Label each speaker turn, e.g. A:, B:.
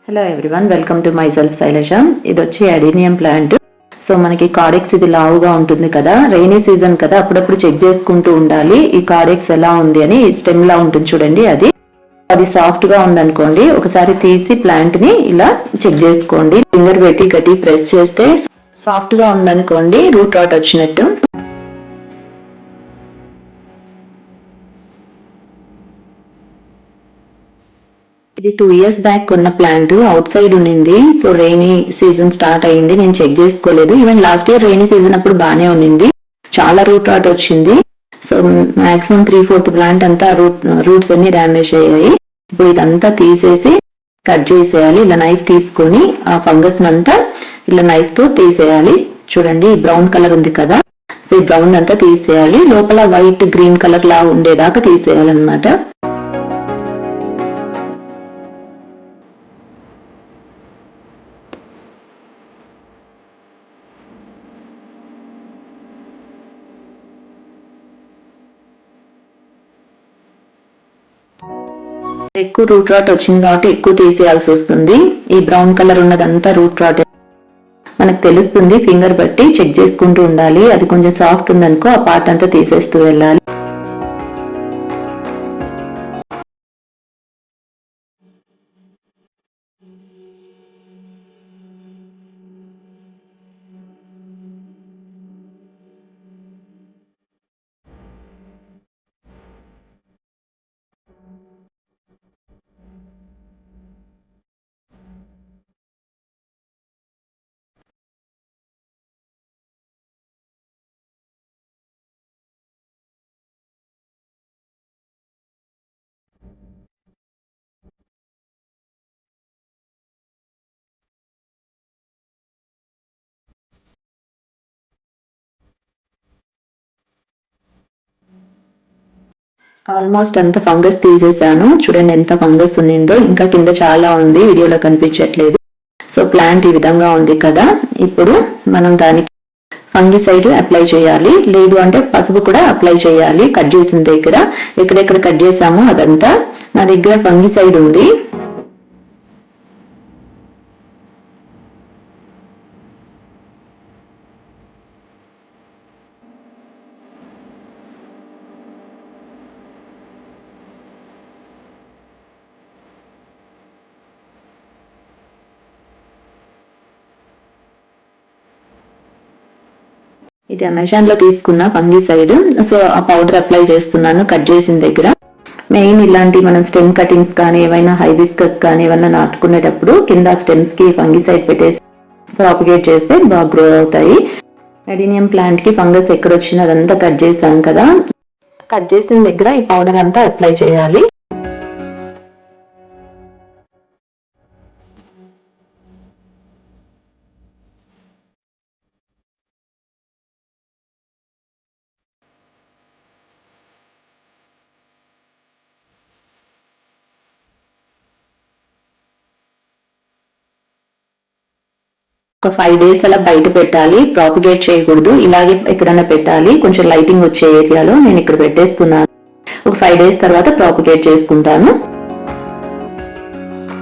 A: Hello everyone, welcome to myself Shailaja. ఇది వచ్చి adenium plant. So మనకి కార్డెక్స్ ఇది లావుగా ఉంటుంది కదా, రైనీ సీజన్ కదా, అప్పుడప్పుడు చెక్ చేసుకుంటూ ఉండాలి ఈ కార్డెక్స్ ఎలా ఉంది అని. స్టెమ్ లా ఉంటుంది చూడండి, అది సాఫ్ట్ గా ఉందనుకోండి, ఒకసారి తీసి ప్లాంట్ ని ఇలా చెక్ చేసుకోండి. ఫింగర్ పెట్టి గట్టి ప్రెస్ చేస్తే సాఫ్ట్ గా ఉందనుకోండి, రూట్ రాట్ వచ్చినట్టు. ఇది 2 years బ్యాక్ కొన్న ప్లాంట్, అవుట్ సైడ్ ఉండింది. సో రెయినీ సీజన్ స్టార్ట్ అయ్యింది, నేను చెక్ చేసుకోలేదు. Even last year rainy season అప్పుడు బాగానే ఉండింది, చాలా రూట్ రాట్ వచ్చింది. సో మాక్సిమం 3/4 ప్లాంట్ అంతా రూట్స్ అన్ని డ్యామేజ్ అయ్యాయి. ఇప్పుడు ఇదంతా తీసేసి కట్ చేసేయాలి. ఇలా నైఫ్ తీసుకొని ఆ ఫంగస్ అంతా ఇలా నైఫ్ తో తీసేయాలి. చూడండి, బ్రౌన్ కలర్ ఉంది కదా, సో ఈ బ్రౌన్ అంతా తీసేయాలి. లోపల వైట్ గ్రీన్ కలర్ లా ఉండేదాకా తీసేయాలన్నమాట. ఎక్కువ రూట్ రాట్ వచ్చింది కాబట్టి ఎక్కువ తీసేయాల్సి వస్తుంది. ఈ బ్రౌన్ కలర్ ఉన్నదంతా రూట్ రాట్ మనకు తెలుస్తుంది, ఫింగర్ బట్టి చెక్ చేసుకుంటూ ఉండాలి. అది కొంచెం సాఫ్ట్ ఉందనుకో ఆ పార్ట్ అంతా తీసేస్తూ వెళ్ళాలి. ఆల్మోస్ట్ అంత ఫంగస్ తీసేసాను. చూడండి ఎంత ఫంగస్ ఉండిందో, ఇంకా కింద చాలా ఉంది, వీడియోలో కనిపించట్లేదు. సో ప్లాంట్ ఈ విధంగా ఉంది కదా, ఇప్పుడు మనం దానికి ఫంగిసైడ్ అప్లై చేయాలి. లేదు అంటే పసుపు కూడా అప్లై చేయాలి. కట్ చేసిన దగ్గర ఎక్కడెక్కడ కట్ చేసామో అదంతా. నా దగ్గర ఫంగిసైడ్ ఉంది. ఇది అమెజాన్ లో తీసుకున్న ఫంగిసైడ్. సో ఆ పౌడర్ అప్లై చేస్తున్నాను కట్ చేసిన దగ్గర. మెయిన్ ఇలాంటి మనం స్టెమ్ కటింగ్స్ కానీ ఏమైనా హైబిస్కస్ కానీ ఏమైనా నాటుకునేటప్పుడు కింద స్టెమ్స్ కి ఫంగిసైడ్ పెట్టేసి ప్రాపగేట్ చేస్తే బాగా గ్రో అవుతాయి. అడీనియం ప్లాంట్ కి ఫంగస్ ఎక్కడ వచ్చినా అదంతా కట్ చేసాం కదా, కట్ చేసిన దగ్గర ఈ పౌడర్ అంతా అప్లై చేయాలి. ఒక 5 days అలా బయట పెట్టాలి, ప్రాపగేట్ చేయకూడదు. ఇలాగే ఎక్కడైనా పెట్టాలి, కొంచెం లైటింగ్ వచ్చే ఏరియాలో. నేను ఇక్కడ పెట్టేస్తున్నాను. ఒక 5 days తర్వాత ప్రాపగేట్ చేసుకుంటాను.